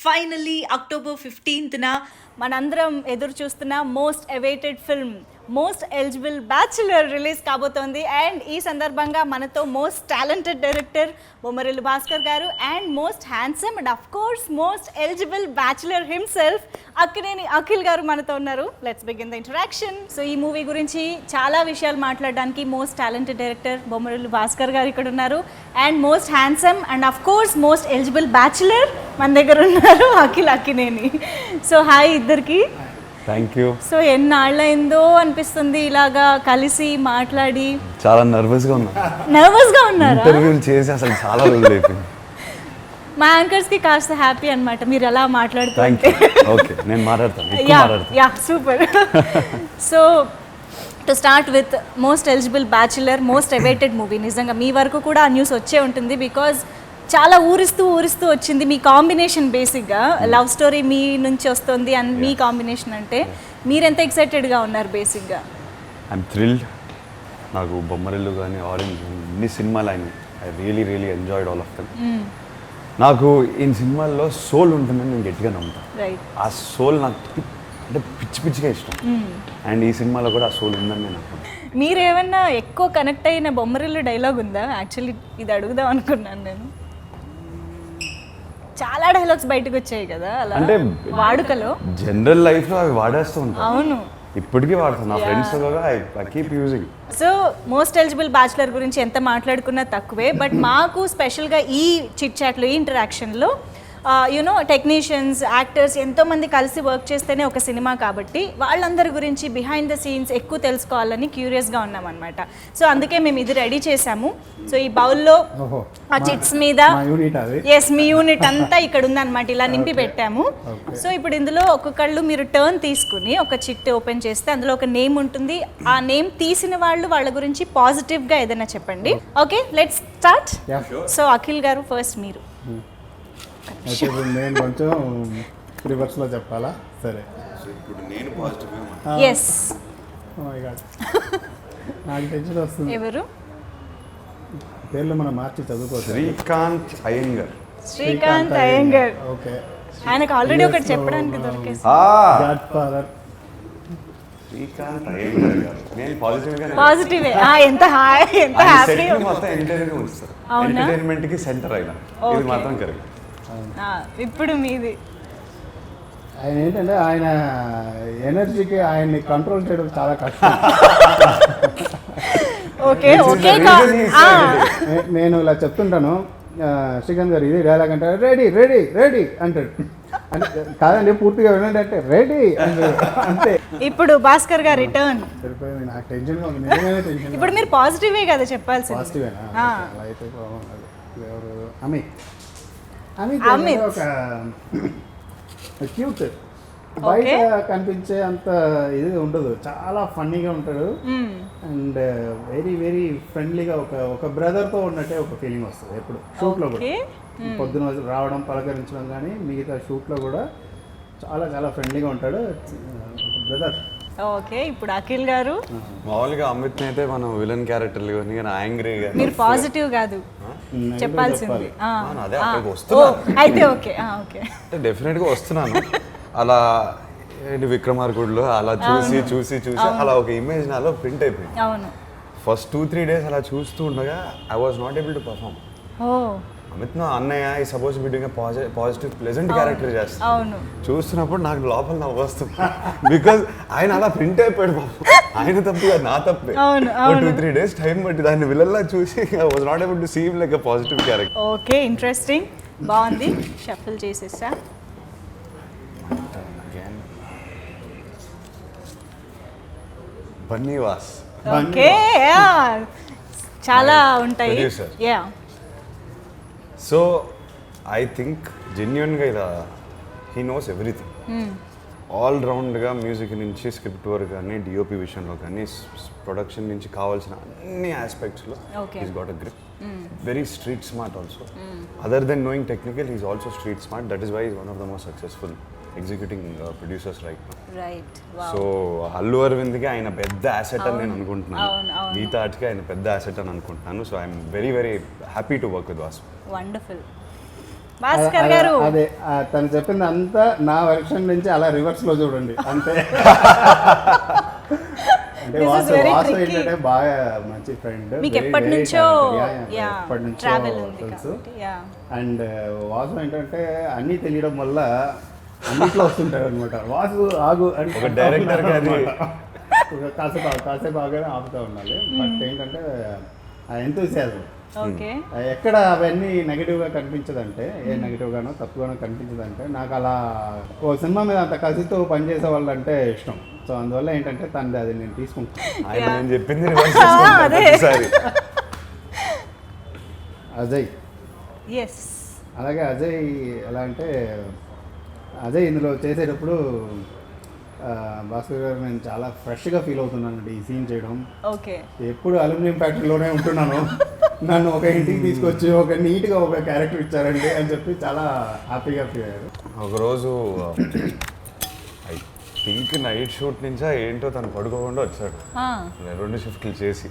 Finally October 15న మనందరం ఎదురు చూస్తున్న most awaited film most eligible bachelor release కాబోతోంది. అండ్ ఈ సందర్భంగా మనతో most talented director Bommarillu Bhaskar garu and most handsome and of course most eligible bachelor himself Akkineni Akhil garu మనతో ఉన్నారు. Let's begin the interaction. So ఈ మూవీ గురించి చాలా విషయాలు మాట్లాడడానికి most talented director Bommarillu Bhaskar garu ఇక్కడ ఉన్నారు and most handsome and of course most eligible bachelor మన దగ్గర ఉన్నారు అఖిల్ అక్కినేని. సో హాయ్ ఇద్దరికి. Thank you. సో ఎన్నాళ్ళైందో అనిపిస్తుంది ఇలాగా కలిసి మాట్లాడి. చాలా నర్వస్గా ఉన్నారా? ఇంటర్వ్యూలు చేసి అసలు చాలా రోజులు అయిపోయింది. మా యాంకర్స్ కి కాస్త హ్యాపీ అన్నమాట మీరు ఎలా మాట్లాడుతుంటే. ఓకే నేను మాట్లాడతాను. Yeah super. So to start with most eligible bachelor most awaited movie. నిజంగా మీ వరకు కూడా ఆ న్యూస్ వచ్చే ఉంటుంది బికాజ్ చాలా ఊరిస్తూ వచ్చింది మీ కాంబినేషన్. బేసిక్గా లవ్ స్టోరీ మీ నుంచి వస్తుంది అండ్ మీ కాంబినేషన్ అంటే మీరెంత ఎక్సైటెడ్గా ఉన్నారు బేసిక్గా? I'm thrilled. నాకు బొమ్మరిల్లు కానీ ఆరెంజ్ ఇన్ని సినిమాలు అయినాయి. I really enjoyed all of them. నాకు ఈ సినిమాల్లో సోల్ ఉంటుందని నేను గట్టిగా నమ్ముతాను. ఆ సోల్ నాకు అంటే పిచ్చిగా ఇష్టం. అండ్ ఈ సినిమాలో కూడా ఆ సోల్ ఉందని నేను అనుకుంటాను. మీరేమన్నా ఎక్కువ కనెక్ట్ అయిన బొమ్మరిల్లు డైలాగ్ ఉందా? యాక్చువల్లీ ఇది అడుగుదాం అనుకున్నాను నేను. చాలా డైలాగ్స్ బయటకు వచ్చాయి కదా అలా అంటే వాడుకలో జనరల్ లైఫ్ లో అవి వాడేస్తూ ఉంటాను. అవును ఇప్పటికీ వాడుతాను. నా ఫ్రెండ్స్ కూడా I keep using. So most eligible bachelor గురించి ఎంత మాట్లాడుకున్నా తక్కువే. బట్ మాకు స్పెషల్గా ఈ చిట్ చాట్లో ఈ ఇంటరాక్షన్లో యూనో టెక్నీషియన్స్ యాక్టర్స్ ఎంతోమంది కలిసి వర్క్ చేస్తేనే ఒక సినిమా కాబట్టి వాళ్ళందరి గురించి బిహైండ్ ద సీన్స్ ఎక్కువ తెలుసుకోవాలని క్యూరియస్గా ఉన్నాం అనమాట. సో అందుకే మేము ఇది రెడీ చేసాము. సో ఈ బౌల్లో ఆ చిట్స్ మీద మీ యూనిట్ అంతా ఇక్కడ ఉందన్నమాట. ఇలా నింపి పెట్టాము. సో ఇప్పుడు ఇందులో ఒక్కొక్కళ్ళు మీరు టర్న్ తీసుకుని ఒక చిట్ ఓపెన్ చేస్తే అందులో ఒక నేమ్ ఉంటుంది. ఆ నేమ్ తీసిన వాళ్ళ గురించి పాజిటివ్గా ఏదైనా చెప్పండి. Okay let's start. So Akhil గారు ఫస్ట్ మీరు. నేను కొంచెం రివర్స్లో చెప్పాలా? సరే ఇప్పుడు నేను పాజిటివ్గా నాకు టెన్షన్ వస్తుంది. ఎవరు పేర్లు మనం మార్చి చదువుకోవచ్చు. శ్రీకాంత్ అయ్యంగర్. ఓకే ఆయనకు ఆల్రెడీ ఒకటి చెప్పడానికి దొరికేసి గాడ్ ఫాదర్ శ్రీకాంత్ అయ్యంగర్ గారు. నేను పాజిటివ్. ఎంత హ్యాపీ. మొత్తం ఎంటర్టైన్మెంట్ కి సెంటర్ అయినా ఇది మాత్రం కరెక్ట్. ఇప్పుడు మీది. ఆయన ఏంటంటే ఆయన ఎనర్జీకి ఆయన్ని కంట్రోల్ చేయడం చాలా కష్టం. ఓకే నేను ఇలా చెప్తుంటాను శ్రీకాంత్ గారు ఇది డైలాగ్ అంటే రెడీ అంటాడు. అంటే కాదండి పూర్తిగా వినండి అంటే రెడీ అంతే. ఇప్పుడు భాస్కర్ గారు రిటర్న్. సరిపోయింది. నాకు టెన్షన్గా ఉంది. నిజంగానే టెన్షన్. ఇప్పుడు మీరు పాజిటివే కదా చెప్పాల్సింది. పాజిటివేనా? అలా అయితే ఎవరు అమిత్ ఒక క్యూట్ బయట కనిపించే అంత ఇది ఉండదు. చాలా ఫన్నీగా ఉంటాడు అండ్ వెరీ ఫ్రెండ్లీగా ఒక బ్రదర్తో ఉన్నట్టే ఒక ఫీలింగ్ వస్తుంది ఎప్పుడు షూట్లో కూడా. పొద్దున రావడం పలకరించడం కానీ మిగతా షూట్లో కూడా చాలా ఫ్రెండ్లీగా ఉంటాడు బ్రదర్. ఓకే ఇప్పుడు అఖిల్ గారు. మామూలుగా అమిత్ అయితే మనం విలన్ క్యారెక్టర్లు యాంగ్రీగా. మీరు పాజిటివ్ కాదు చెప్పాల్సింది. అయితే ఓకే డెఫినెట్ గా వస్తున్నాను. అలా విక్రమార్కుడులో అలా చూసి అలా ఒక ఇమేజ్ నాలో ప్రింట్ అయిపోయింది. అవును. ఫస్ట్ 2-3 డేస్ అలా చూస్తూ ఉండగా I was not able to perform. Amit అన్నయ్య ఈ suppose be doing positive pleasant character చేస్తాను. చూస్తున్నప్పుడు నాకు లోపల నవ్వు వస్తుంది బికాజ్ ఆయన అలా ప్రింట్ అయిపోయాడు పాపం. ఆయన తప్పు నా తప్పే. 2-3 డేస్ టైం బట్టి దాన్ని విలన్లా చూసి I was not able to see him like a positive character. Okay interesting బాగుంది. షఫల్ చేసేసా. బన్నీవాస్. ఓకే చాలా ఉంటాయి. యా సో ఐ థింక్ జెన్యున్గా ఇలా హీ నోస్ ఎవ్రీథింగ్. ఆల్ రౌండ్గా మ్యూజిక్ నుంచి స్క్రిప్ట్ వర్క్ కానీ డిఓపి విషయంలో కానీ ప్రొడక్షన్ నుంచి కావాల్సిన అన్ని ఆస్పెక్ట్స్లో he's got a grip. Very street smart also. Other than knowing technical he's also street smart. That is why is one of the most successful executing producers right now. So Allu అరవింద్కి ఆయన పెద్ద asset అని నేను అనుకుంటున్నాను. గీతా ఆర్ట్కి ఆయన పెద్ద asset అని అనుకుంటున్నాను. So I'm very happy to work with Vasu. Wonderful. Bhaskar గారు అదే తను చెప్పింది అంతా నా వెర్షన్ నుంచి అలా రివర్స్ లో చూడండి అంతే. అంటే This is Vasu very Vasu tricky. ఏంటంటే బాగా మంచి ఫ్రెండ్, మీకు ఎప్పటి నుంచో ఎప్పటి నుంచో ట్రావెల్ ఉంది తెలుసు. కాబట్టి, yeah. అండ్ వాసు ఏంటంటే అన్నీ తెలియడం వల్ల అన్నిట్లో వస్తుంటాడు అనమాట. వాసు ఆగు అంటే ఒక డైరెక్టర్ గారి కాసేపు ఆగానే ఆపుతూ ఉండాలి. బట్ ఏంటంటే ఆ ఎంతూసియాజం ఓకే ఎక్కడ అవన్నీ నెగిటివ్గా కనిపించదంటే, ఏ నెగిటివ్గానో తప్పుగానో కనిపించదంటే, నాకు అలా ఓ సినిమా మీద అంత కసితో పనిచేసే వాళ్ళు అంటే ఇష్టం. సో అందువల్ల ఏంటంటే తనది అది నేను తీసుకుంటాను. ఆయన నేను చెప్పింది reverse చేసుకుంటాను అదే. ప్రతిసారి. అజయ్ ఎస్ అలాగే అజయ్ ఎలా అంటే, అజయ్ ఇందులో చేసేటప్పుడు భాస్కర్ గారు నేను చాలా ఫ్రెష్గా ఫీల్ అవుతున్నానండి ఈ సీన్ చేయడం. ఓకే ఎప్పుడు అల్యూమినియం ఫ్యాక్టరీలోనే ఉంటున్నాను, నన్ను ఒక ఇంటికి తీసుకొచ్చి ఒక నీట్గా ఒక క్యారెక్టర్ ఇచ్చారండి అని చెప్పి చాలా హ్యాపీగా ఫీల్ అయ్యారు. ఒకరోజు ఐ థింక్ నైట్ షూట్ నుంచా ఏంటో తను పడుకోకుండా వచ్చాడు. 2 షిఫ్ట్లు చేసి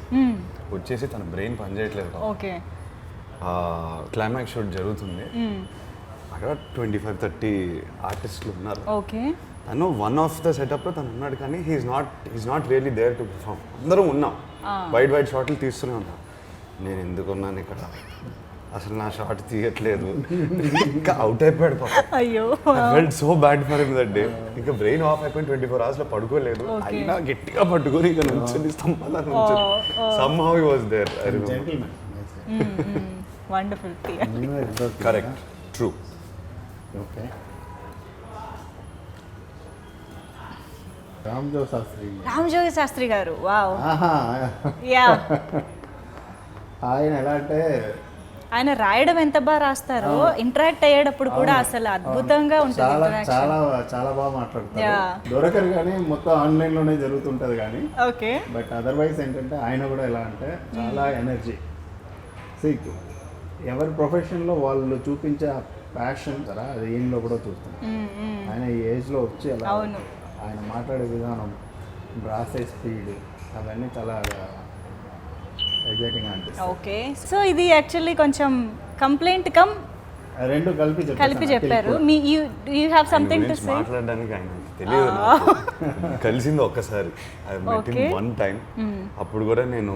వచ్చేసి తన బ్రెయిన్ పనిచేయట్లేదు. ఓకే క్లైమాక్స్ షూట్ జరుగుతుంది, అక్కడ 25-30 ఆర్టిస్టులు ఉన్నారు. ఓకే తను వన్ ఆఫ్ ద సెటప్లో తను ఉన్నాడు, కానీ he's not really there to perform. అందరం ఉన్నాం, వైడ్ షాట్లు తీస్తూనే ఉన్నాం. నేను ఎందుకున్నాను ఇక్కడ, అసలు నా షాట్ తీయట్లేదు, ఇంకా అవుట్ అయిపోయాడు పాప. అయ్యో felt so bad for him that day. ఇంకా బ్రెయిన్ ఆఫ్ అయిపోయి 24 hours లో పడుకోలేదు. అయినా గట్టిగా పట్టుకొని ఇక నుంచొని స్తంభాల నుంచి somehow he was there. I remember. Gentlemen. Wonderful Correct. True. Okay. Ramjo Sastry. Ramajogi Sastry garu wow ఆహా. యా ఆయన ఎలా అంటే ఆయన రాయడం ఎంత బాగా రాస్తారో, ఇంటరాక్ట్ అయ్యేటప్పుడు కూడా అసలు అద్భుతంగా ఉంటుంది చాలా interaction. చాలా చాలా బాగా మాట్లాడతారు. Yeah. దొరకరు కానీ మొత్తం ఆన్లైన్లోనే జరుగుతుంటుంది కానీ, ఓకే బట్ అదర్వైజ్ ఏంటంటే ఆయన కూడా ఎలా అంటే చాలా ఎనర్జీ. సిక్ ఎవరి ప్రొఫెషన్లో వాళ్ళు చూపించే ప్యాషన్ కదా, అది ఈయనలో కూడా చూస్తాం. ఆయన ఈ ఏజ్లో వచ్చి అలా అవును. ఆయన మాట్లాడే విధానం, రాసే స్పీడ్, అవన్నీ చాలా ఎగ్జైటింగ్ అనిపిస్తుంది. ఓకే సో ఇది యాక్చువల్లీ కొంచెం కంప్లైంట్ కమ్ రెండు కలిపి చెప్పారు. Me you have something to గురించి సే? మాట్లాడడానికి ఆయన తెలియదు నాకు. కలిసింది ఒక్కసారి, I met him Okay. One time. అప్పుడు కూడా నేను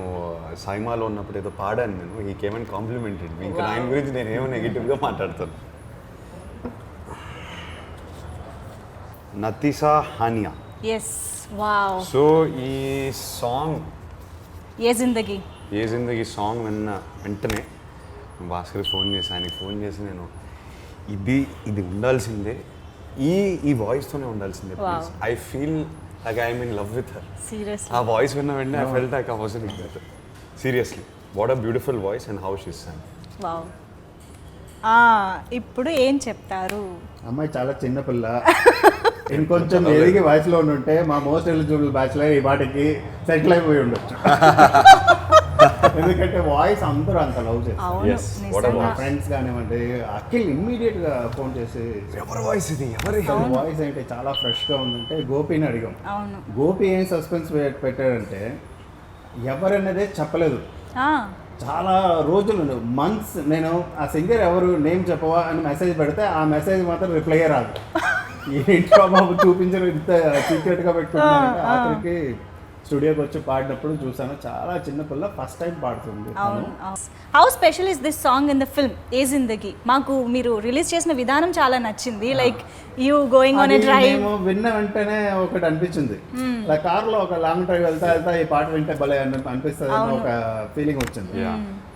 సైమాలో ఉన్నప్పుడు ఏదో పాడాను నేను. ఈ కేమన్ కాంప్లిమెంటెడ్ మీ. ఇంకా ఆయన గురించి నేను ఏమో నెగిటివ్గా మాట్లాడతాను. నతీసా హానియా. ఎస్ వావ్ సో ఈ సాంగ్ ఏ జిందగీ ఏ జిందగీ సాంగ్ విన్న వెంటనే భాస్కర్ ఫోన్ చేసి, ఆయనకి ఫోన్ చేసి నేను ఇది ఉండాల్సిందే, ఈ వాయిస్తోనే ఉండాల్సిందే please. I feel like I'm in love with her. Seriously ఆ వాయిస్ విన్న వెంటనే I felt like I was in better. Seriously what a beautiful voice and how she song. Wow ఇప్పుడు ఏం చెప్తారు? అమ్మాయి చాలా చిన్న పిల్ల, ఇంకొంచెం ఎదిగి వయసులో ఉండుంటే మా మోస్ట్ ఎలిజిబుల్ బ్యాచులర్ ఈ పాటికి సెటిల్ అయిపోయి ఉండొచ్చు. ఎందుకంటే వాయిస్ అందరూ అంత లవ్ చేస్తారు. అవును Yes, what a నిజంగా. ఫ్రెండ్స్ కానివ్వండి, అఖిల్ ఇమ్మీడియట్ గా ఫోన్ చేసి ఎవరి వాయిస్ ఇది, ఎవరి వాయిస్ ఏంటి చాలా ఫ్రెష్ గా ఉందంటే గోపిని అడిగాం. అవును గోపి ఏం సస్పెన్స్ పెట్టాడంటే ఎవరన్నదే చెప్పలేదు. చాలా రోజులు, మంత్స్ నేను ఆ సింగర్ ఎవరు నేమ్ చెప్పవా అని మెసేజ్ పెడితే ఆ మెసేజ్ మాత్రం రిప్లై రాదు. ఏంటో బాబు చూపించరు, ఇంత సీక్రెట్గా పెట్టుకున్నాను. ఆఖరికి స్టూడియోకి వచ్చి పాడినప్పుడు చూసాను, చాలా చిన్న పిల్ల, ఫస్ట్ టైం పాడుతుంది. అవును. How special is this song in the film Ye Zindagi? మాకు మీరు రిలీజ్ చేసిన విధానం చాలా నచ్చింది. Like you going on a drive. మేము విన్న వెంటనే ఒకటి అనిపించింది, ఇలా కార్లో ఒక లాంగ్ డ్రైవ్ వెళ్తా ఈ పాట వింటే భలే అనిపిస్తుంది అని ఒక ఫీలింగ్ వచ్చింది.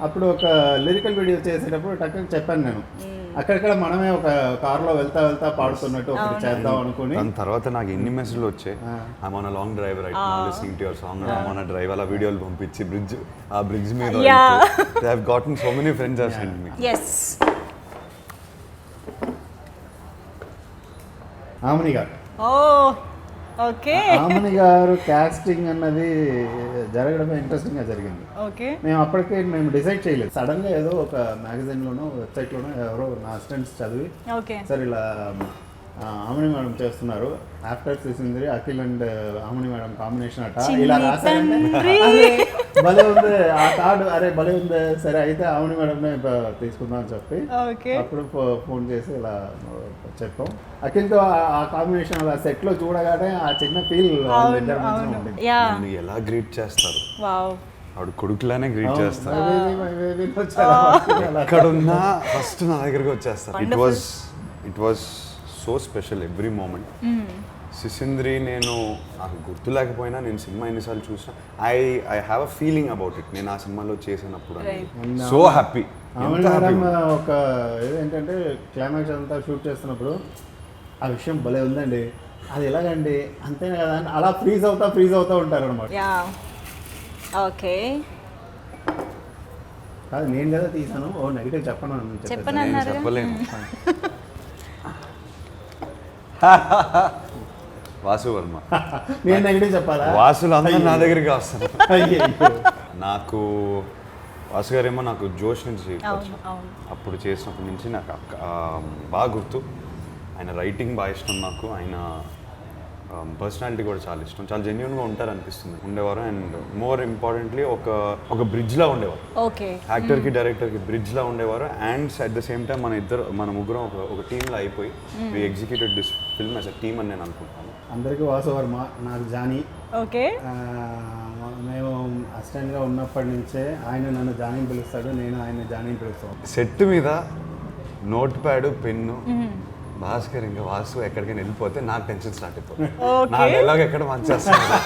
అప్పుడు ఒక లిరికల్ వీడియో చేసేటప్పుడు టక్కని చెప్పాను నేను, అక్కడక్కడ మనమే ఒక కార్లో వెళ్తా పాడుతున్నట్టు ఒకటి చేద్దాం అనుకుని. దాని తర్వాత నాకు ఎన్ని మెసేజ్లు వచ్చాయి, I'm on a long drive right now listening to your song, I'm on a drive, అలా వీడియోలు పంపించి ఆ బ్రిడ్జ్ మీద they have gotten so many friends have send me. yes Aamani garu, okay Amani గారు కాస్టింగ్ అన్నది జరగడమే ఇంట్రెస్టింగ్ గా జరిగింది. ఓకే మేము అప్పటికే డిసైడ్ చేయలేదు. సడన్ గా ఏదో ఒక మ్యాగజైన్ లోనో వెబ్సైట్ లోనో ఎవరో నా అసిస్టెంట్స్ చదివి ఓకే సార్ ఇలా ఆమని మేడం చేస్తున్నారు. After Sisindri Akhil and Aamani madam combination అట ఇలా రాశారంటే అరే భలే ఉంది ఆ కార్డు, అరే భలే ఉంది, సరే అయితే ఆమని మేడంనే తీసుకుందాం అని చెప్పి అప్పుడు ఫోన్ చేసి ఇలా చెప్పాం. అఖిల్తో ఆ కాంబినేషన్ అలా సెట్ లో చూడగానే ఆ చిన్న ఫీల్ ఇద్దరి మధ్య ఉంటుంది. నన్ను ఎలా గ్రీట్ చేస్తారు, ఆవిడ కొడుకులానే గ్రీట్ చేస్తారు. ఎక్కడున్నా ఫస్ట్ నా దగ్గరికి వచ్చేస్తారు. It was so special every moment. Sisindri నేను నాకు గుర్తు లేకపోయినా నేను సినిమా ఎన్నిసార్లు చూసినా I have a feeling about it. నేను ఆ సినిమాలో చేసినప్పుడు సో హ్యాపీ. మేడం ఒక ఏంటంటే క్లైమాక్స్ అంతా షూట్ చేస్తున్నప్పుడు ఆ విషయం భలే ఉందండి, అది ఎలాగండి అంతేనే కదా అని అలా ఫ్రీజ్ అవుతా ఉంటారు అనమాట. ఓకే, కాదు నేను కదా తీసాను, ఓ నెగిటివ్ చెప్పలేను. వాసు వర్మ, నేను నెగిటివ్ చెప్పాలా? వాసులు అందరూ నా దగ్గరికి వస్తారు. నాకు వాసు గారేమో నాకు జోష్ నుంచి అప్పుడు చేసినప్పటి నుంచి నాకు బాగా గుర్తు. ఆయన రైటింగ్ బాగా ఇష్టం నాకు, ఆయన పర్సనాలిటీ కూడా చాలా ఇష్టం. చాలా జెన్యున్గా ఉంటారు అనిపిస్తుంది ఉండేవారు. అండ్ మోర్ ఇంపార్టెంట్లీ ఒక బ్రిడ్జ్లా ఉండేవారు, యాక్టర్కి డైరెక్టర్కి బ్రిడ్జ్లా ఉండేవారు. And at the same time మన ముగ్గురం ఒక టీంలో అయిపోయి we executed this film as a team అని నేను అనుకుంటాను. అందరికీ వాసు వర్మ, నాకు జానీ. ఓకే, మేము అసిస్టెంట్గా ఉన్నప్పటి నుంచే ఆయన నన్ను జానీ పిలుస్తాడు, నేను ఆయన జానీ పిలుస్తాను. సెట్ మీద నోట్ ప్యాడ్ పెన్ను భాస్కర్ ఇంకా వాసు ఎక్కడికైనా వెళ్ళిపోతే నాకు టెన్షన్ స్టార్ట్ అయిపోతుంది. నా డైలాగ్ ఎక్కడ మార్చేస్తున్నారు,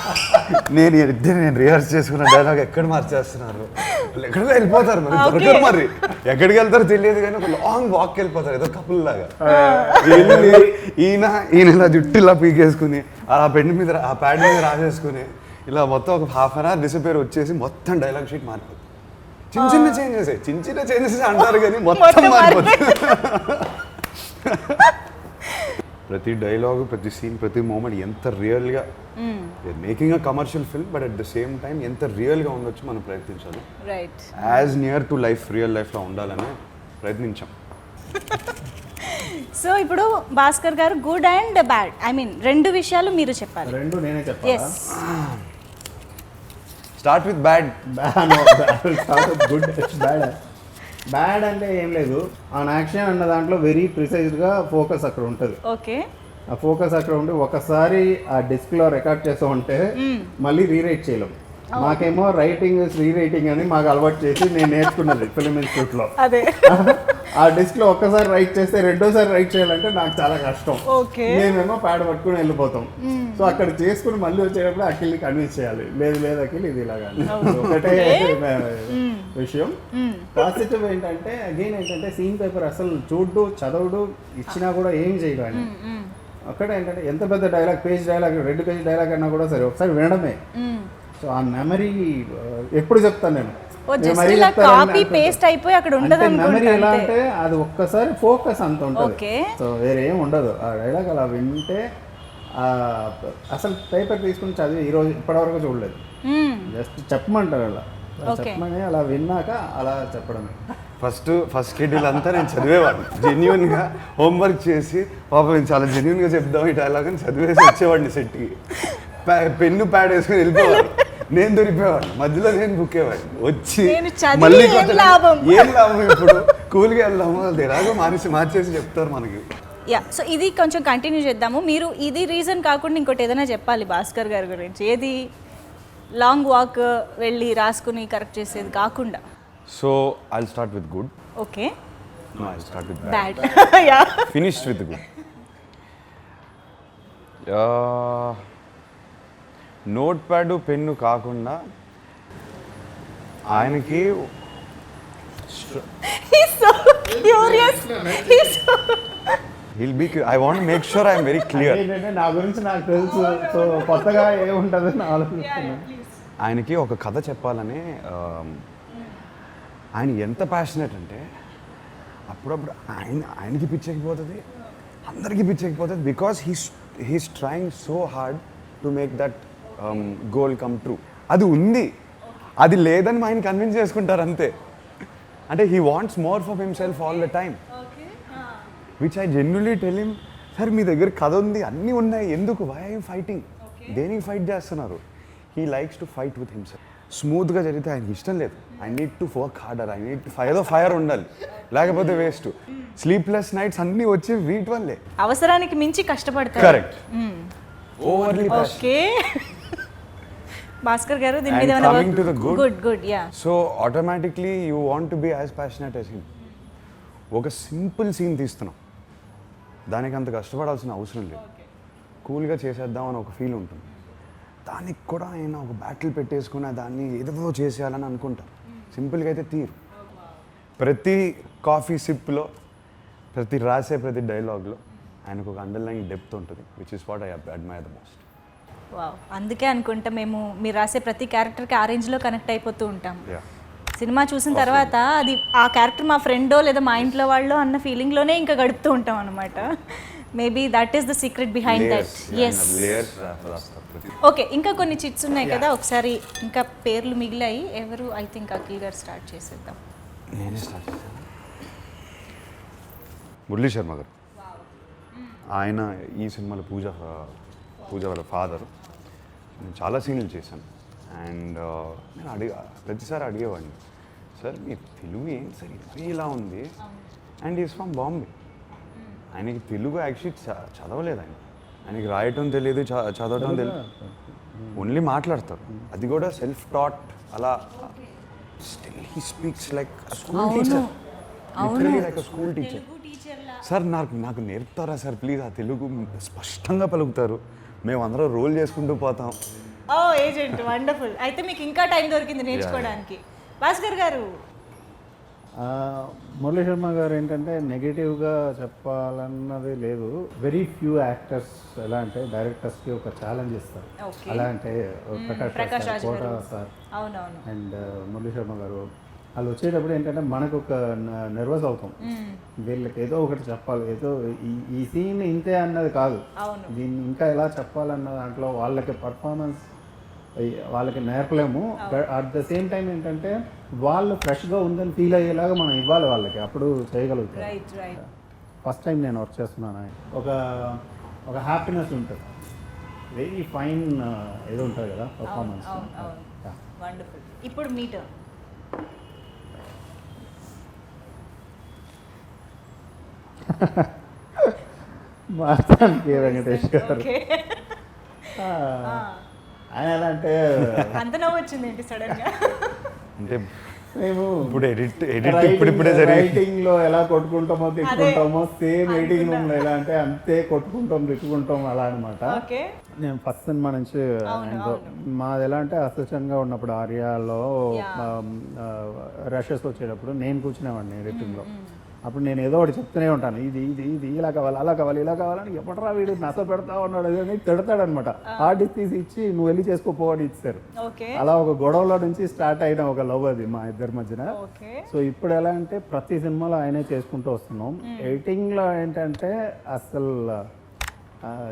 నేను రిహార్స్ చేసుకున్న డైలాగ్ ఎక్కడ మార్చేస్తున్నారు, ఎక్కడికో వెళ్ళిపోతారు, మరి దొరకరు, మరి ఎక్కడికి వెళ్తారో తెలియదు కానీ ఒక లాంగ్ వాక్ వెళ్ళిపోతారు ఏదో కపుల్ లాగా. ఈయన ఇలా జుట్టు ఇలా పీకేసుకుని ఆ పెన్ మీద ఆ ప్యాడ్ మీద రాసేసుకుని ఇలా మొత్తం ఒక హాఫ్ అన్ అవర్ డిసపేర్ వచ్చేసి మొత్తం డైలాగ్ షీట్ మారిపోతుంది. చిన్న చేంజెస్ అంటారు కానీ మొత్తం మారిపోతుంది. ప్రతి డైలాగు, ప్రతి సీన్, ప్రతి మూమెంట్ ఎంత రియల్గా making a commercial film, but at the same time ఎంత రియల్గా ఉండొచ్చు మనం ప్రయత్నించాలి. As near to life, real లైఫ్లో ఉండాలని ప్రయత్నించాం. సో ఇప్పుడు భాస్కర్ గారు good and bad, I mean రెండు విషయాలు మీరు చెప్పాలి. రెండు నేనే చెప్పాలి. Start with bad. Good bad. Bad అంటే ఏం లేదు, ఆన్ యాక్షన్ అన్న దాంట్లో వెరీ ప్రిసైజ్గా ఫోకస్ అక్కడ ఉంటుంది. ఓకే, ఆ ఫోకస్ అక్కడ ఉండి ఒకసారి ఆ డిస్క్లో రికార్డ్ చేస్తూ ఉంటే మళ్ళీ రీరైట్ చేయలేం. మాకేమో రైటింగ్ రీరైటింగ్ అని మాకు అలవాటు చేసి నేను నేర్చుకున్నది ఫిల్మ్ ఇన్స్టిట్యూట్లో. ఆ డిస్క్లో ఒక్కసారి రైట్ చేస్తే రెండోసారి రైట్ చేయాలంటే నాకు చాలా కష్టం. మేమేమో ప్యాడ్ పట్టుకుని వెళ్ళిపోతాం. సో అక్కడ చేసుకుని మళ్ళీ వచ్చేటప్పుడు అఖిల్ని కన్విన్స్ చేయాలి, లేదు అఖిల్ ఇది ఇలాగా. ఒకటే విషయం. పాజిటివ్ ఏంటంటే అగైన్ ఏంటంటే సీన్ పేపర్ అసలు చదవడు ఇచ్చినా కూడా ఏం చేయడు ఆయన. అక్కడ ఏంటంటే ఎంత పెద్ద dialogue, page dialogue, 2 page dialogue అన్నా కూడా సరే ఒకసారి వినడమే. సో ఆ మెమరీ ఎప్పుడు చెప్తాను నేను, మెమరీ ఎలా అంటే అది ఒక్కసారి ఫోకస్ అంత ఉంటుంది. సో వేరే ఏం ఉండదు. ఆ డైలాగ్ అలా వింటే అసలు పేపర్ తీసుకుని చదివి ఈరోజు ఇప్పటివరకు చూడలేదు. జస్ట్ చెప్పమంటారు అలా చెప్పమని, అలా విన్నాక అలా చెప్పడమే. ఫస్ట్ షెడ్యూల్ అంతా నేను చదివేవాడిని జెన్యున్గా, హోంవర్క్ చేసి పాపం నేను చాలా జెన్యున్గా చెప్దాం ఈ డైలాగ్ అని చదివేసి వచ్చేవాడిని సెట్కి. పెన్ను ప్యాడ్ వేసుకుని వెళ్ళిపోవాడు, నేను దొరికిపోయేవాడిని, మధ్యలో నేను బుక్కేవాడిని. వచ్చి మళ్ళీ ఏం లాభం ఇప్పుడు కూల్గా వెళ్దాము, అది ఎలాగో మార్చేసి చెప్తారు మనకి. సో ఇది కొంచెం కంటిన్యూ చేద్దాము. మీరు ఇది రీజన్ కాకుండా ఇంకోటి ఏదైనా చెప్పాలి భాస్కర్ గారి గురించి, ఏది లాంగ్ వాక్ వెళ్ళి రాసుకుని కరెక్ట్ చేసేది కాకుండా. So I'll start with good. Okay, I'll start with bad. Finished with good. Note pad pen కాకుండా ఆయనకి I want to make sure I am very clear. నా గురించి నాకు తెలుసు, సో కొత్తగా ఏముంటుందని ఆలోచిస్తున్నాను. ఆయనకి ఒక కథ చెప్పాలని ఆయన ఎంత ప్యాషనేట్ అంటే అప్పుడప్పుడు ఆయనకి పిచ్చెక్కిపోతుంది, అందరికీ పిచ్చెక్కిపోతుంది. Because he's trying so hard to make that goal come true. అది ఉంది, అది లేదని ఆయన కన్విన్స్ చేసుకుంటారు అంతే. అంటే he wants more for himself all the time, which I genuinely tell him, sir మీ దగ్గర కథ ఉంది, అన్నీ ఉన్నాయి, ఎందుకు వై ఫైటింగ్, దేనికి ఫైట్ చేస్తున్నారు? He likes to fight with himself. స్మూత్గా జరిగితే ఆయనకి ఇష్టం లేదు. I need to work harder, I need ఏదో ఫైర్ ఉండాలి, లేకపోతే వేస్ట్. స్లీప్లెస్ నైట్స్ అన్నీ వచ్చి వీటి వల్లే. అవసరానికి మించి కష్టపడతారు. కరెక్ట్. ఓవర్లీ ఓకే భాస్కర్ గారు దీని మీద coming to the good yeah. So automatically you want to be as passionate as him. ఒక సింపుల్ సీన్ తీస్తున్నాం, దానికి అంత కష్టపడాల్సిన అవసరం లేదు, కూల్గా చేసేద్దాం అని ఒక ఫీల్ ఉంటుంది. దానికి కూడా ఆయన ఒక బ్యాటిల్ పెట్టేసుకుని దాన్ని ఏదో చేసేయాలని అనుకుంటారు. సింపుల్గా అయితే తీరు. ప్రతి కాఫీ సిప్లో, ప్రతి రాసే ప్రతి డైలాగ్లో ఆయనకు ఒక అండర్లైన్ డెప్త్ ఉంటుంది, which is what I admire the most. Wow, అందుకే అనుకుంటా మేము మీరు రాసే ప్రతి క్యారెక్టర్కి ఆ రేంజ్లో కనెక్ట్ అయిపోతూ ఉంటాం. సినిమా చూసిన తర్వాత అది ఆ క్యారెక్టర్ మా ఫ్రెండో లేదా మా ఇంట్లో వాళ్ళో అన్న ఫీలింగ్లోనే ఇంకా గడుపుతూ ఉంటాం అనమాట. Maybe that is the secret behind that. Yes. Okay, ఇంకా కొన్ని చిట్స్ ఉన్నాయి కదా, ఒకసారి ఇంకా పేర్లు మిగిలాయి. ఎవరు? ఐ థింక్ అఖిల్ గారు స్టార్ట్ చేసేద్దాం. నేనే స్టార్ట్ చేశాను. మురళీ శర్మ గారు, ఆయన ఈ సినిమాలో పూజ వాళ్ళ ఫాదర్. నేను చాలా సీన్లు చేశాను. అండ్ నేను ప్రతిసారి అడిగేవాడిని, సార్ మీ తెలుగు ఏంటి సార్ ఇలా ఉంది? And is from Bombay. ఆయనకి తెలుగు యాక్చువల్లీ చదవలేదు. ఆయనకి రాయటం తెలియదు, చదవటం తెలియదు, ఓన్లీ మాట్లాడతారు. అది కూడా సెల్ఫ్ టాట్. అలా still he speaks like school teacher, literally like school teacher. Sir నాకు నేర్పుతారా సార్ ప్లీజ్? ఆ తెలుగు స్పష్టంగా పలుకుతారు, మేము అందరం రోల్ చేసుకుంటూ పోతాం. ఓ ఏజెంట్, వండర్ఫుల్. అయితే మీకు ఇంకా టైం దొరికింది నేర్చుకోవడానికి. భాస్కర్ గారు, మురళీ శర్మ గారు ఏంటంటే నెగిటివ్గా చెప్పాలన్నది లేదు. వెరీ ఫ్యూ యాక్టర్స్ ఎలా అంటే డైరెక్టర్స్కి ఒక ఛాలెంజ్ ఇస్తారు. అలా అంటే ప్రకాష్ రాజ్ కోట సార్ అండ్ మురళీ శర్మ గారు వాళ్ళు వచ్చేటప్పుడు ఏంటంటే మనకు ఒక నర్వస్ అవుతాం. వీళ్ళకి ఏదో ఒకటి చెప్పాలి, ఏదో ఈ సీన్ ఇంతే అన్నది కాదు, దీన్ని ఇంకా ఎలా చెప్పాలన్న దాంట్లో వాళ్ళకి పర్ఫార్మెన్స్ వాళ్ళకి నేర్పలేము. అట్ ద సేమ్ టైం ఏంటంటే వాళ్ళు ఫ్రెష్గా ఉందని ఫీల్ అయ్యేలాగా మనం ఇవ్వాలి వాళ్ళకి, అప్పుడు చేయగలుగుతాం. ఫస్ట్ టైం నేను వర్క్ చేస్తున్నాను, ఒక హ్యాపీనెస్ ఉంటుంది, వెరీ ఫైన్ ఏదో ఉంటుంది కదా పర్ఫార్మెన్స్. ఇప్పుడు మీట్ మాట్లాడానికి వెంకటేష్ గారు ఆయన ఎలా అంటే అంత నవ్వు వచ్చింది ఏంటి సడన్ గా? అంటే మేము ఇప్పుడు ఇప్పుడిప్పుడే రైటింగ్ లో ఎలా కొట్టుకుంటామో తిట్టుకుంటామో సేమ్ ఎడిటింగ్ రూమ్ లో ఎలా అంటే అంతే కొట్టుకుంటాం తిట్టుకుంటాం అలా అనమాట. నేను ఫస్ట్ సినిమా నుంచి మాది ఎలా అంటే అసిస్టెంట్ గా ఉన్నప్పుడు ఆర్యాలో రషెస్ వచ్చేటప్పుడు నేను కూర్చునేవాడిని ఎడిటింగ్ లో. అప్పుడు నేను ఏదో ఒకటి చెప్తూనే ఉంటాను, ఇది ఇది ఇది ఇలా కావాలి అలా కావాలి ఇలా కావాలని ఎప్పటిరా వీడు నస పెడతా ఉన్నాడు అని తిడతాడనమాట. ఆర్డర్ తీసి ఇచ్చి నువ్వు వెళ్ళి చేసుకోపోవని ఇచ్చారు. అలా ఒక గొడవలో నుంచి స్టార్ట్ అయిన ఒక లవ్ అది మా ఇద్దరి మధ్యన. సో ఇప్పుడు ఎలా అంటే ప్రతి సినిమాలో ఆయనే చేసుకుంటూ వస్తున్నాం. ఎడిటింగ్లో ఏంటంటే అసలు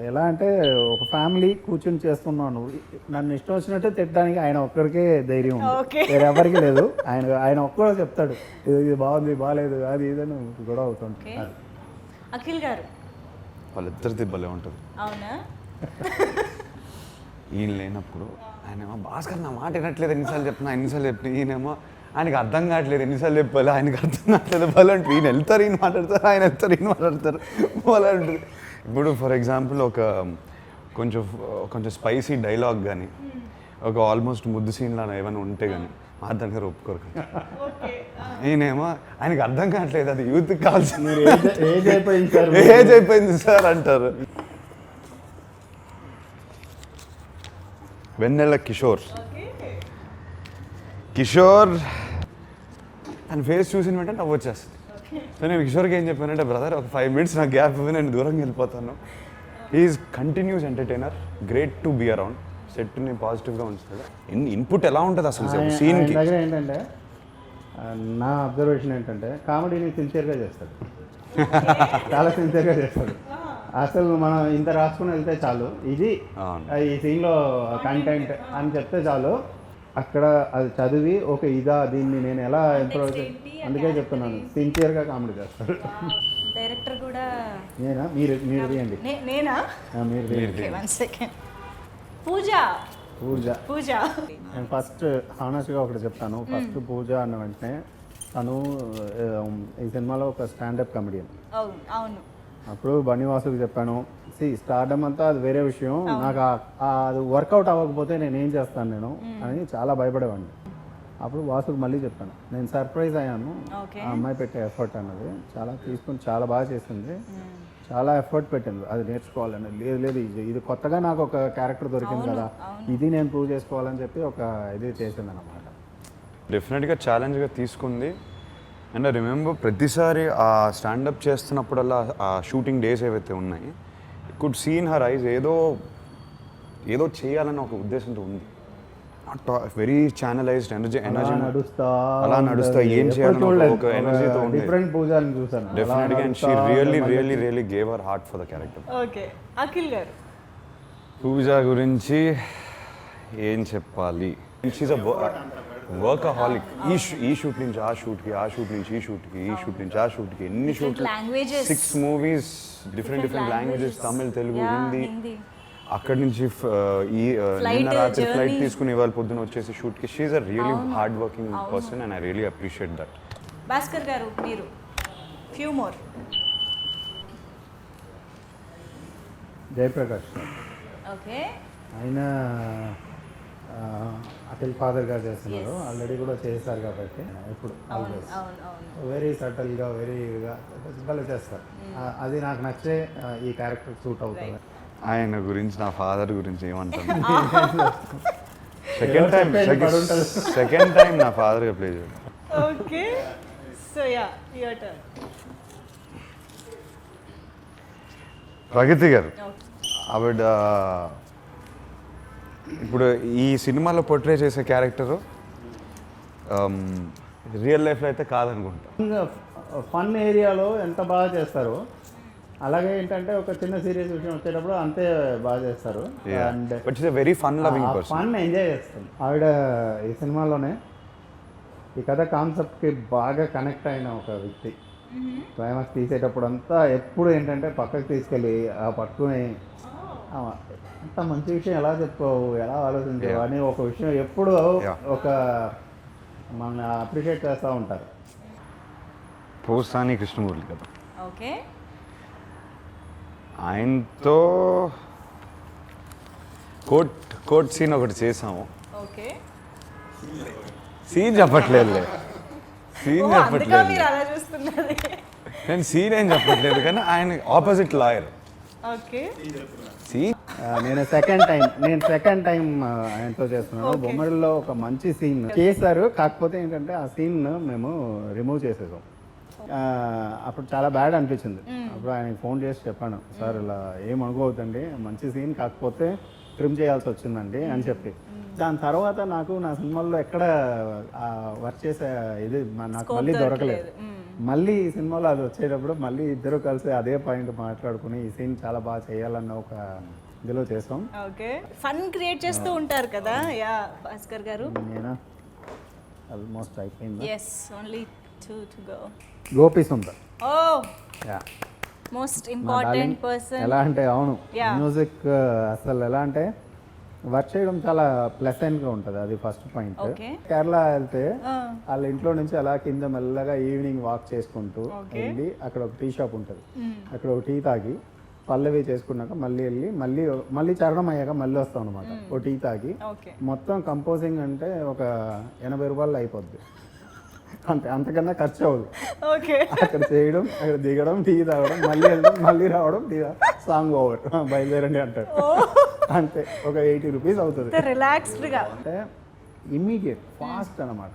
ఎలా అంటే ఒక ఫ్యామిలీ కూర్చొని చేస్తున్నాను, నన్ను ఇష్టం వచ్చినట్టే తిట్టడానికి ఆయన ఒక్కరికే ధైర్యం ఉంది, వేరెవరికి లేదు. ఆయన ఒక్కడో చెప్తాడు ఇది బాగుంది బాగాలేదు అది ఇదని గొడవ అవుతుంది. అఖిల్ గారు వాళ్ళిద్దరిది భలే ఉంటుంది. అవునా? ఈయన లేనప్పుడు ఆయనేమో భాస్కర్ నా మాట వినట్లేదు, ఎన్నిసార్లు చెప్పిన ఈయనేమో ఆయనకి అర్థం కావట్లేదు, ఎన్నిసార్లు చెప్పాలి ఆయనకి అర్థం కావట్లేదు వాళ్ళంటే ఈయన వెళ్తారు ఈయన మాట్లాడతారు, ఆయన వెళ్తారు ఈయన మాట్లాడతారు వాళ్ళంటారు. ఇప్పుడు ఫర్ ఎగ్జాంపుల్ ఒక కొంచెం స్పైసీ డైలాగ్ కానీ ఒక ఆల్మోస్ట్ ముద్దు సీన్లా ఏమైనా ఉంటే కానీ మా దగ్గర ఒప్పుకోరు. ఈయనేమో ఆయనకి అర్థం కావట్లేదు, అది యూత్కి కావాల్సింది ఏజ్ అయిపోయింది సార్ అంటారు. వెన్నెల కిషోర్ ఆయన ఫేస్ చూసిన వెంటనే నవ్వు వచ్చేస్తుంది. సో నేను కిషోర్కి ఏం చెప్పానంటే బ్రదర్ ఒక 5 minutes నాకు గ్యాప్ ఇవ్వి, నేను దూరంగా వెళ్ళిపోతాను. Is continuous entertainer, great to be around, సెట్ని పాజిటివ్గా ఉంచుతాడు. ఇన్పుట్ ఎలా ఉంటుంది అసలు సీన్కి? దగ్గర ఏంటంటే నా అబ్జర్వేషన్ ఏంటంటే కామెడీని సిన్సియర్గా చేస్తాడు, చాలా సిన్సియర్గా చేస్తాడు. అసలు మనం ఇంత రాసుకుని వెళ్తే చాలు, ఇది ఈ సీన్లో కంటెంట్ అని చెప్తే చాలు, అక్కడ అది చదివి ఓకే ఇదా దీన్ని నేను ఎలా ఇంప్రూవ్ అందుకే చెప్తున్నాను సిన్సియర్గా కామెడీ చేస్తాడు. డైరెక్టర్ కూడా నేనా మీరు తీయండి. నేనా? మీరు తీయండి. Okay, 1 second. పూజ. నేను ఫస్ట్ హానెస్ట్గా ఒకటి చెప్తాను. ఫస్ట్ పూజ అన్న వెంటనే తను ఈ సినిమాలో ఒక స్టాండప్ కమెడియన్. అవును. అప్పుడు బన్నీవాసుకి చెప్పాను, స్టార్డమ్ అంతా అది వేరే విషయం, నాకు అది వర్కౌట్ అవ్వకపోతే నేను ఏం చేస్తాను అని చాలా భయపడేవాడిని. అప్పుడు వాసుకి మళ్ళీ చెప్పాను, నేను సర్ప్రైజ్ అయ్యాను ఆ అమ్మాయి పెట్టే ఎఫర్ట్ అన్నది. చాలా తీసుకుని చాలా బాగా చేసింది, చాలా ఎఫర్ట్ పెట్టింది అది నేర్చుకోవాలని. లేదు ఇది కొత్తగా నాకు ఒక క్యారెక్టర్ దొరికింది కదా, ఇది నేను ప్రూవ్ చేసుకోవాలని చెప్పి ఒక ఇది చేసింది అన్నమాట. డెఫినెట్గా ఛాలెంజ్గా తీసుకుంది. అండ్ రిమెంబర్ ప్రతిసారి ఆ స్టాండప్ చేస్తున్నప్పుడల్లా ఆ షూటింగ్ డేస్ ఏవైతే ఉన్నాయి, కుడ్ సీన్ హర్ ఐజ్ ఏదో చేయాలని ఒక ఉద్దేశంతో ఉంది. నాట్ వెరీ ఛానలైజ్డ్ ఎనర్జీ అలా నడుస్తా ఏం చేయాలని ఒక ఎనర్జీతో ఉంది. డిఫరెంట్ పూజలను చూసాను డెఫినెట్గా. And she really gave her heart for the character. Okay, Akhil గారు. పూజ గురించి ఏం చెప్పాలి? She's a workaholic. ఈ షూట్ నుంచి ఆ షూట్కి, ఆ షూట్ నుంచి ఈ షూట్కి, ఈ షూట్ నుంచి ఆ షూట్కి, ఎన్ని shoot, 6 movies, different languages, Tamil, Telugu, Hindi. అక్కడి నుంచి నిన్న రాత్రి ఫ్లైట్ తీసుకుని ఇవాళ పొద్దున వచ్చేసి షూట్కి. She's a really hard working person and I really appreciate that. Bhaskar garu, మీరు ఫ్యూ మోర్. జయప్రకాష్. ఓకే. ఆయన అఖిల్ ఫాదర్ గా చేస్తున్నారు, ఆల్రెడీ కూడా చేస్తారు కాబట్టి ఇప్పుడు వెరీ సటిల్గా వెరీగా చేస్తారు. అది నాకు నచ్చే ఈ క్యారెక్టర్ సూట్ అవుతుంది. ఆయన గురించి, నా ఫాదర్ గురించి ఏమంటాను? సెకండ్ టైం నా ఫాదర్గా ప్లే చేయడం. Okay, so yeah, your turn. Pragathi garu, ఆవిడ ఇప్పుడు ఈ సినిమాలో పోర్ట్రే చేసే క్యారెక్టరు రియల్ లైఫ్లో అయితే కాదనుకుంటా. ఫన్ ఏరియాలో ఎంత బాగా చేస్తారో అలాగే ఏంటంటే ఒక చిన్న సీరియస్ విషయం వచ్చేటప్పుడు అంతే బాగా చేస్తారు. And very fun loving person, fun enjoy చేస్తాం. ఆవిడ ఈ సినిమాలోనే ఈ కథ కాన్సెప్ట్కి బాగా కనెక్ట్ అయిన ఒక వ్యక్తి. క్లైమాక్స్ తీసేటప్పుడు అంతా ఎప్పుడు ఏంటంటే పక్కకు తీసుకెళ్ళి ఆ పట్టుకుని అంత మంచి విషయం ఎలా చెప్పావు, ఎలా ఆలోచించావు అని ఒక విషయం ఎప్పుడు ఒక మన అప్రిషియేట్ చేస్తూ ఉంటారు. పోసాని కృష్ణమూర్తి కదా. ఓకే. ఆయనతో కోర్ట్ సీన్ ఒకటి చేసాము. ఓకే. సీన్ చెప్పట్లేదు, సీన్ చెప్పట్లేదు, నేను సీన్ ఏం చెప్పట్లేదు, కానీ ఆయన ఆపోజిట్ లాయర్. ఓకే. నేను సెకండ్ టైం ఆయనతో చేస్తున్నాను. బొమ్మడిలో ఒక మంచి సీన్ చేశారు, కాకపోతే ఏంటంటే ఆ సీన్ మేము రిమూవ్ చేసేసాం. అప్పుడు చాలా బ్యాడ్ అనిపించింది. అప్పుడు ఆయనకి ఫోన్ చేసి చెప్పాను, సార్ ఇలా ఏమనుకోవద్దండి, మంచి సీన్ కాకపోతే ట్రిమ్ చేయాల్సి వచ్చిందండి అని చెప్పి. దాని తర్వాత నాకు నా సినిమాల్లో ఎక్కడ వర్క్ చేసే ఇది నాకు మళ్ళీ దొరకలేదు. మళ్ళీ ఈ సినిమాలో అది వచ్చేటప్పుడు మళ్ళీ ఇద్దరు కలిసి అదే పాయింట్ మాట్లాడుకుని ఈ సీన్ చాలా బాగా చేయాలన్న ఒక ఇదిలో చేస్తాం. ఓకే. ఫన్ క్రియేట్ చేస్తూ ఉంటారు కదా. యా, భాస్కర్ గారు. నేనా ఆల్మోస్ట్ అయిపోయింది. yes, only 2 to go. Gopi Sundar. oh yeah, most important person. ఎలా అంటే అవును, మ్యూజిక్ అసలు ఎలా అంటే వర్క్ చేయడం చాలా ప్లెసెంట్గా ఉంటుంది, అది ఫస్ట్ పాయింట్. కేరళ వెళ్తే వాళ్ళ ఇంట్లో నుంచి అలా కింద మెల్లగా ఈవినింగ్ వాక్ చేసుకుంటూ వెళ్ళి అక్కడ ఒక టీ షాప్ ఉంటుంది, అక్కడ ఒక టీ తాగి పల్లవి చేసుకున్నాక మళ్ళీ వెళ్ళి మళ్ళీ చరణం అయ్యాక మళ్ళీ వస్తాం అనమాట. ఒక టీ తాగి మొత్తం కంపోజింగ్ అంటే ఒక 80 రూపాయలు అయిపోద్ది, అంతే, అంతకన్నా ఖర్చు అవ్వదు. అక్కడ చేయడం, అక్కడ దిగడం, టీ తాగడం, మళ్ళీ వెళ్ళడం, మళ్ళీ రావడం, టీ సాంగ్ ఓవర్, బయలుదేరండి అంటారు, అంతే. ఒక 80 రూపీస్ అవుతుంది. రిలాక్స్డ్గా అంటే ఇమ్మీడియట్ ఫాస్ట్ అనమాట.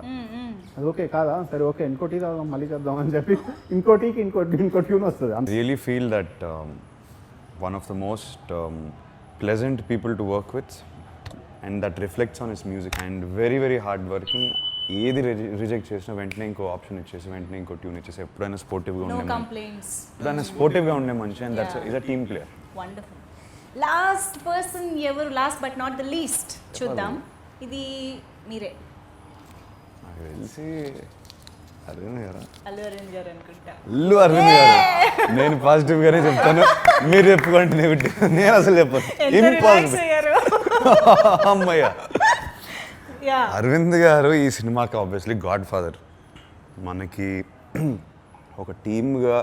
అది ఓకే కాదా, సరే ఓకే ఇంకో టీ తాగడం, మళ్ళీ చేద్దాం అని చెప్పి ఇంకో టీకి ఇంకో ట్యూన్ వస్తుంది. Really feel that one of the most pleasant people to work with, and that reflects on his music, and very hard working. ఏది రిజెక్ట్ చేసినా వెంటనే ఇంకో ఆప్షన్ ఇచ్చేసి వెంటనే ఇంకో ట్యూన్ ఇచ్చేసి ఎప్పుడైనా స్పోర్టివ్గా ఉండే మనిషి, and that's is a team player. Wonderful. Last person ఎవరు, last but not the least చూద్దాం. ఇది మీరే. నాకు తెలిసి అరవింద్ గారా? అల్లు అరవింద్ గారు అనుకుంటా. అల్లు అరవింద్ గారు. నేను పాజిటివ్ గానే చెప్తాను, మీరు చెప్పుకోండి నెగిటివ్. నేను అసలు చెప్పను. ఇంపాసిబుల్. అమ్మయ్య. అరవింద్ గారు ఈ సినిమాకి ఆబ్వియస్లీ గాడ్ ఫాదర్. మనకి ఒక టీమ్గా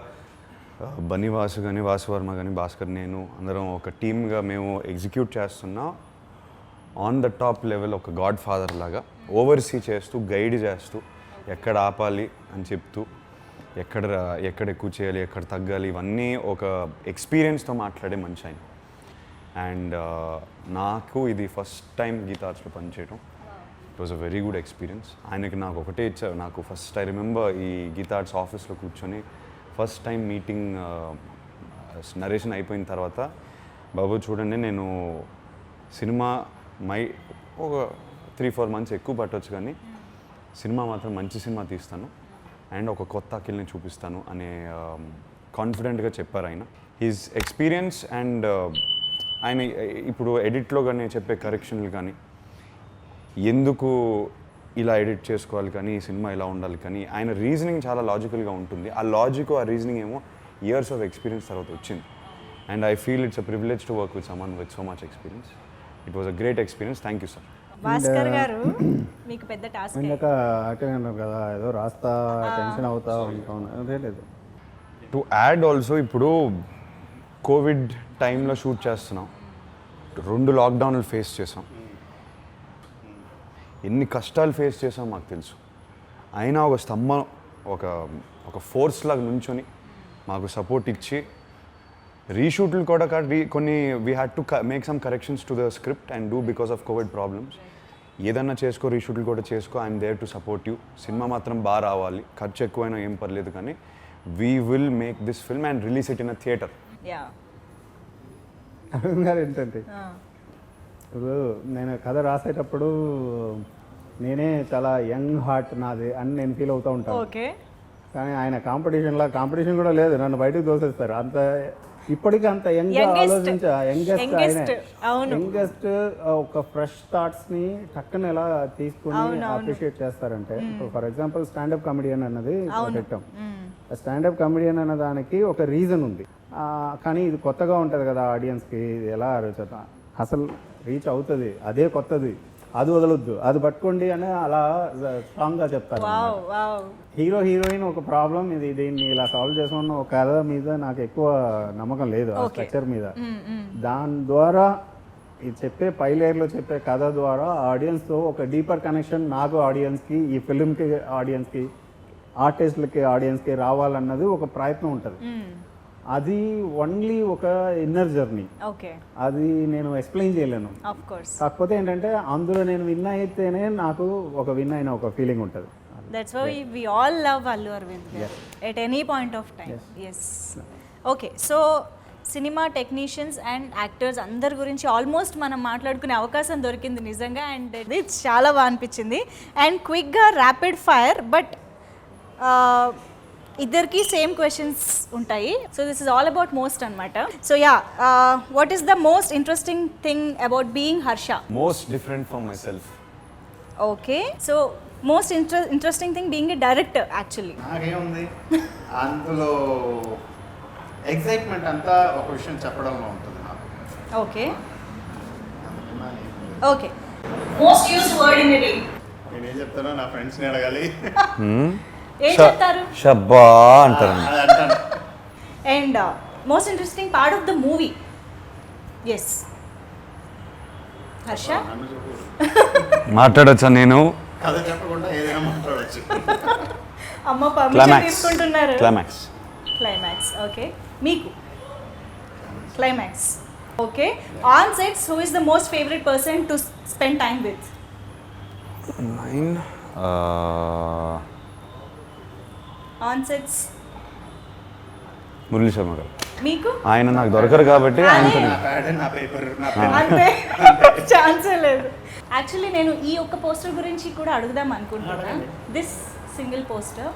బన్నీవాసు కానీ వాసువర్మ కానీ భాస్కర్ నేను అందరం ఒక టీమ్గా మేము ఎగ్జిక్యూట్ చేస్తున్నాం. ఆన్ ద టాప్ లెవెల్ ఒక గాడ్ ఫాదర్ లాగా ఓవర్సీ చేస్తూ గైడ్ చేస్తూ ఎక్కడ ఆపాలి అని చెప్తూ ఎక్కడ ఎక్కువ చేయాలి, ఎక్కడ తగ్గాలి, ఇవన్నీ ఒక ఎక్స్పీరియన్స్తో మాట్లాడే మనిషి ఆయన. అండ్ నాకు ఇది ఫస్ట్ టైం గీతా ఆర్ట్స్లో పనిచేయడం. It was a very good experience. ఆయనకి నాకు ఒకటే ఇచ్చారు. నాకు ఫస్ట్ ఐ రిమెంబర్ ఈ గీతా ఆర్ట్స్ ఆఫీస్లో కూర్చొని ఫస్ట్ టైం మీటింగ్ నరేషన్ అయిపోయిన తర్వాత, బాబు చూడండి నేను సినిమా ఒక 3-4 months ఎక్కువ పట్టవచ్చు, కానీ సినిమా మాత్రం మంచి సినిమా తీస్తాను అండ్ ఒక కొత్త అఖిల్ని చూపిస్తాను అనే కాన్ఫిడెంట్గా చెప్పారు ఆయన. హిజ్ ఎక్స్పీరియన్స్ అండ్ ఆయన ఇప్పుడు ఎడిట్లో కానీ చెప్పే కరెక్షన్లు కానీ, ఎందుకు ఇలా ఎడిట్ చేసుకోవాలి కానీ ఈ సినిమా ఇలా ఉండాలి కానీ, ఆయన రీజనింగ్ చాలా లాజికల్గా ఉంటుంది. ఆ లాజిక్ ఆ రీజనింగ్ ఏమో ఇయర్స్ ఆఫ్ ఎక్స్పీరియన్స్ తర్వాత వచ్చింది. And I feel it's a privilege to work with someone with so much experience. It was a great experience. Thank you sir. Bhaskar గారు మీకు పెద్ద టాస్క్. ఇందాక యాక్టింగ్ అన్నారు కదా, ఏదో రాస్తా టెన్షన్ అవుతా ఉంటాను, అదే లేదు. టు యాడ్ ఆల్సో, ఇప్పుడు కోవిడ్ టైంలో షూట్ చేస్తున్నాం, 2 లాక్డౌన్లు ఫేస్ చేసాం, ఎన్ని కష్టాలు ఫేస్ చేసాం మాకు తెలుసు. అయినా ఒక స్తంభం ఒక ఫోర్స్ లాగా నుంచొని మాకు సపోర్ట్ ఇచ్చి రీషూట్లు కూడా కొన్ని we had to make some corrections to the script and do because of COVID problems. ఏదన్నా చేసుకో, రీషూట్లు కూడా చేసుకో, I'm there to support you. సినిమా మాత్రం బాగా రావాలి, ఖర్చు ఎక్కువైనా ఏం పర్లేదు, కానీ we will make this film and release it in a theatre. Arun garu ఏంటంటే, ఇప్పుడు నేను కథ రాసేటప్పుడు నేనే చాలా యంగ్ హార్ట్ నాది అని నేను ఫీల్ అవుతూ ఉంటాను. కానీ ఆయన కాంపిటీషన్ కూడా లేదు, నన్ను బయటకు తోసేస్తారు. అంత ఇప్పటికీ అంత యంగ్ ఆలోచించా, యంగెస్ట్ ఒక ఫ్రెష్ థాట్స్ని టక్కన ఎలా తీసుకుని అప్రిషియేట్ చేస్తారంటే, ఫర్ ఎగ్జాంపుల్ స్టాండప్ కమెడియన్ అన్నది పెట్టాం. స్టాండప్ కమెడియన్ అన్న దానికి ఒక రీజన్ ఉంది, కానీ ఇది కొత్తగా ఉంటుంది కదా ఆడియన్స్కి, ఇది ఎలా అసలు రీచ్ అవుతుంది, అదే కొత్తది, అది వదలొద్దు, అది పట్టుకోండి అని అలా స్ట్రాంగ్గా చెప్తారు. హీరో హీరోయిన్ ఒక ప్రాబ్లం, దీన్ని ఇలా సాల్వ్ చేసుకున్న ఒక కథ మీద నాకు ఎక్కువ నమ్మకం లేదు, ఆ స్ట్రక్చర్ మీద. దాని ద్వారా ఇది చెప్పే పై లేయర్లో చెప్పే కథ ద్వారా ఆడియన్స్తో ఒక డీపర్ కనెక్షన్ నాకు ఆడియన్స్కి, ఈ ఫిల్మ్కి ఆడియన్స్కి, ఆర్టిస్టులకి ఆడియన్స్కి రావాలన్నది ఒక ప్రయత్నం ఉంటుంది. అది ఓన్లీ ఒక ఇన్నర్ జర్నీ, అది నేను ఎక్స్ప్లెయిన్ చేయలేను. కాకపోతే ఏంటంటే అందులో నేను విన్ అయితేనే నాకు ఒక విన్ అయిన ఒక ఫీలింగ్ ఉంటుంది. That's why we all love Allu Arvind at any point of time. Yes. Okay, so cinema technicians and actors అందరి గురించి ఆల్మోస్ట్ మనం మాట్లాడుకునే అవకాశం దొరికింది నిజంగా, అండ్ ఇది చాలా బాగా అనిపించింది. అండ్ క్విక్గా ర్యాపిడ్ ఫైర్, బట్ ఇద్దరికి సేమ్ క్వశ్చన్స్ ఉంటాయి. So this is all about most అనమాట. So yeah, what is the most interesting thing about being Harsha? Most different from myself. Okay, so most interesting thing being a director. Actually నాకేముంది అందులో, excitement అంతా ఒక విషయం చెప్పడంలో ఉంటుంది నాకు. Okay okay, most used word in a day. నేనేం చెప్తానో నా ఫ్రెండ్స్ని అడగాలి. ఏం చెప్తారు? షబ్బా అంటారు. And most interesting part of the movie? Yes Harsha, మాట్లాడొచ్చా? నేను కథ చెప్పకుండా ఏదైనా మాట్లాడవచ్చు. అమ్మ పర్మిషన్ తీసుకుంటున్నారు. క్లైమాక్స్. ఓకే, మీకు climax. Okay, on sets who is the most favourite person to spend time with? On sets Murali Sharma garu. మీకు? ఆయన నాకు దొరకరు కాబట్టి అంతే, ఛాన్సే లేదు. యాక్చువల్లీ నేను ఈ ఒక్క పోస్టర్ గురించి కూడా అడుగుదాం అనుకుంటున్నాను. దిస్ సింగిల్ పోస్టర్,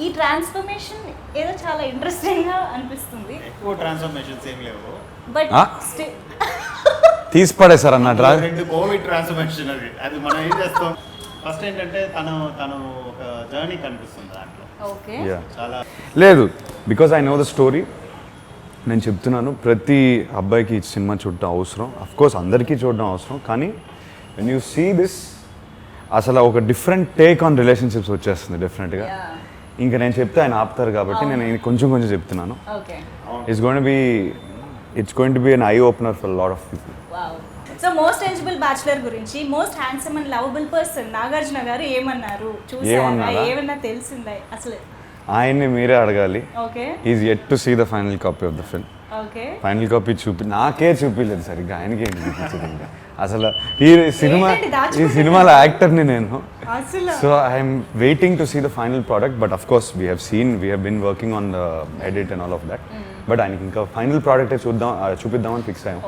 ఈ ట్రాన్స్ఫర్మేషన్ ఏదో చాలా ఇంట్రెస్టింగ్ గా అనిపిస్తుంది. ఎక్కువ ట్రాన్స్ఫర్మేషన్స్ ఏం లేవు, బట్ తీసి పడేసారు అన్నట్టు. కోవిడ్ ట్రాన్స్ఫర్మేషన్ అది మనం ఏం చేస్తాం, ఫస్ట్ ఏంటంటే తను ఒక జర్నీ కనిపిస్తుంది దాంట్లో. ఓకే యా లేదు, because I know the story. నేను చెప్తున్నాను, ప్రతి అబ్బాయికి ఈ సినిమా చూడడం అవసరం, కోర్స్ అందరికీ చూడడం అవసరం, కానీ వెన్ యూ సీ దిస్ అసలు ఒక డిఫరెంట్ టేక్ ఆన్ రిలేషన్షిప్స్ వచ్చేస్తుంది డెఫినెట్గా. ఇంకా నేను చెప్తే ఆయన ఆపుతారు కాబట్టి నేను కొంచెం కొంచెం చెప్తున్నాను. Okay it's going to be an eye opener for lot of people. So most eligible bachelor గురించి most handsome and lovable person Nagarjuna garu ఏమన్నారు? చూసారా? ఏమన్నా తెలిసిందా అసలు? ఆయన్ని మీరే అడగాలి. Okay, is yet to see the final copy of the film. Okay, final copy నాకే చూపించలేదు సరిగ్గా, ఆయనకి ఏం చూపించదు ఇంకా. అసలు ఈ సినిమాలో యాక్టర్ని నేను. So I'm waiting to see the final product, but of course we have been working on the edit and all of that. But ఆయనకి ఇంకా ఫైనల్ ప్రోడక్టే చూపిద్దామని ఫిక్స్ అయ్యాం.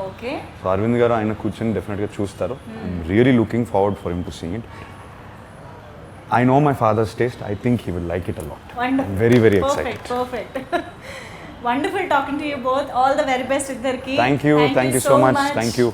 సో అరవింద్ గారు ఆయన కూర్చొని డెఫినెట్గా చూస్తారు. I'm really looking forward for him to seeing it. I know my father's taste. I think he will like it a lot. Wonderful. I'm very, very excited. Perfect. Wonderful talking to you both. All the very best, Iddarki. Thank you so much. Thank you.